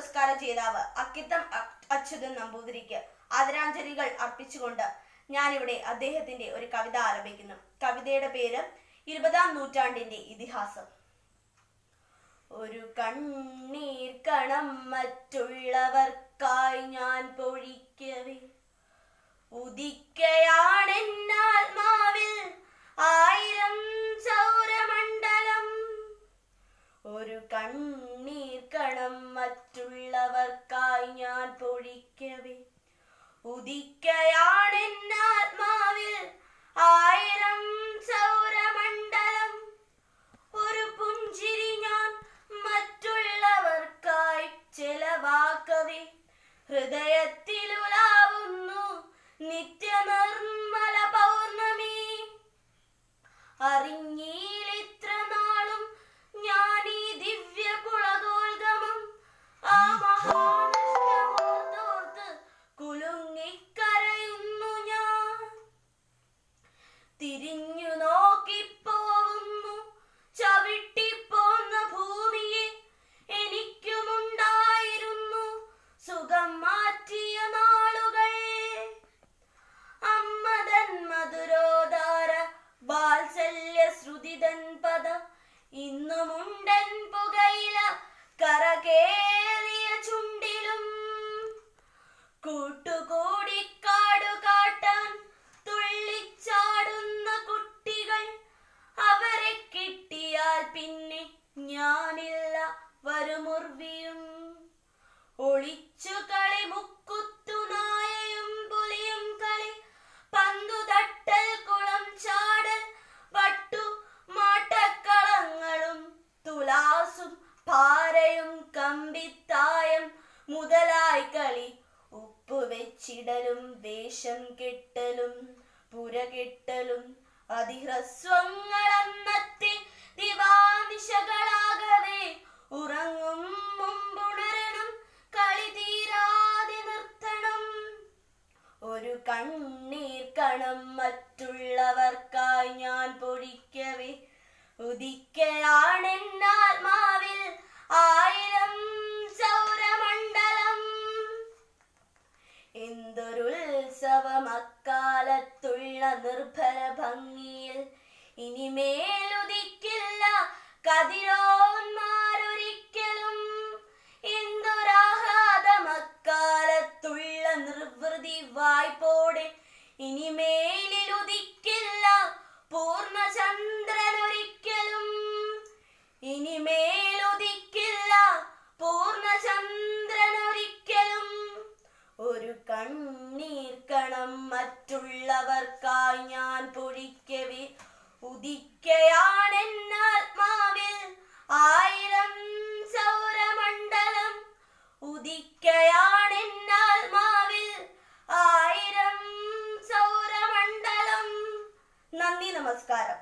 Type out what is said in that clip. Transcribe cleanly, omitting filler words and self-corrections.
പുരസ്കാര ജേതാവ് അക്കിത്തം അച്യുതൻ നമ്പൂതിരിക്ക് ആദരാഞ്ജലികൾ അർപ്പിച്ചുകൊണ്ട് ഞാനിവിടെ അദ്ദേഹത്തിന്റെ ഒരു കവിത ആലപിക്കുന്നു. കവിതയുടെ പേര് 20-ാം നൂറ്റാണ്ടിന്റെ ഇതിഹാസം. ഒരു കണ്ണീർ കണം മറ്റുള്ളവർക്കായി ഞാൻ പൊഴിക്കവേ, ഉദിക്കയാണെന്നാത്മാവിൽ 1000 സൗരമണ്ഡലം. ഒരു കണ്ണീർ കണം മറ്റുള്ളവർക്കായി ഞാൻ പൊഴിക്കവേ, ഉദിക്കയാണെന്നാത്മാവിൽ 1000 സൗരമണ്ഡലം. ഒരു പുഞ്ചിരി ഞാൻ മറ്റുള്ളവർക്കായി ചെലവാക്കവേ, ഹൃദയത്തിലുലാവുന്നു നിത്യനിർമ്മല പൗർണമി. അറിഞ്ഞീലിത്ര നാളും ഞാൻ ഈ ദിവ്യ പുളകോൽഗമം, ആ മഹാനഷ്ടമോർത്തോർത്ത് കുലുങ്ങിക്കരയുന്നു ഞാൻ. തിരിഞ്ഞു നോക്കിപ്പോവുന്നു ചവിട്ടിപ്പോന്ന ഭൂമിയെ, എനിക്കുമുണ്ടായിരുന്നു സുഖം മാറ്റിയ നാളുകൾ. അമ്മതൻ മധുരോദാര വാത്സല്യ ശ്രുതിതൻ പദ, ഇന്നുമുണ്ടൻ പുകയില കരകേറിയ ചുണ്ടിലും. കൂട്ടുകൂടി കാടു കാട്ടാൻ തുള്ളിച്ചാടുന്ന കുട്ടികൾ, അവരെ കിട്ടിയാൽ പിന്നെ ഞാനില്ല വരുമുർവിയും. ഒളിച്ചു കളി മുക്കുത്തു നായയും പുലിയും കളി, പന്തു തട്ടൽ കുളം ചാടൽ വട്ടു മാട്ടക്കളങ്ങളും തുലാസും പാരയും കമ്പിത്തായം മുതലായി കളി. ഉപ്പുവെച്ചിടലും വേഷം കെട്ടലും പുരകെട്ടലും അതിഹ്രസ്വങ്ങൾ അന്നത്തെ ദിവാനിശകളാകവേ. ഉറങ്ങും മുമ്പുണരണം, കളി തീരാതെ നിർത്തണം. ഒരു കണ്ണീർ കണം മറ്റുള്ളവർക്കായി ഞാൻ പൊഴിക്കവേ, ഉദിക്കയാണെന്നാത്മാവിൽ 1000 സൗരമണ്ഡലം. എന്തൊരുത്സവം അക്കാലത്തുള്ള നിർഭര ഭംഗിയിൽ, ഇനിമേലുദിക്കില്ല കതിരോന്മാരൊരിക്കലും. എന്തൊരാഹ്ലാദം അക്കാലത്തുള്ള നിർവൃതി വായ്പോടെ, ഇനിമേലിലുദിക്കില്ല പൂർണ്ണചന്ദ്രനൊരിക്കലും. ഇനിമേലുദിക്കില്ല പൂർണ്ണചന്ദ്രനൊരിക്കലും. ഒരു കണ്ണീർ കണം മറ്റുള്ളവർക്കായി ഞാൻ പൊഴിക്കവേ, ഉദിക്കയാണെന്നാത്മാവിൽ 1000 സൗരമണ്ഡലം. ഉദിക്കയാണെന്നാത്മാവിൽ 1000 സൗരമണ്ഡലം. നന്ദി, നമസ്കാരം.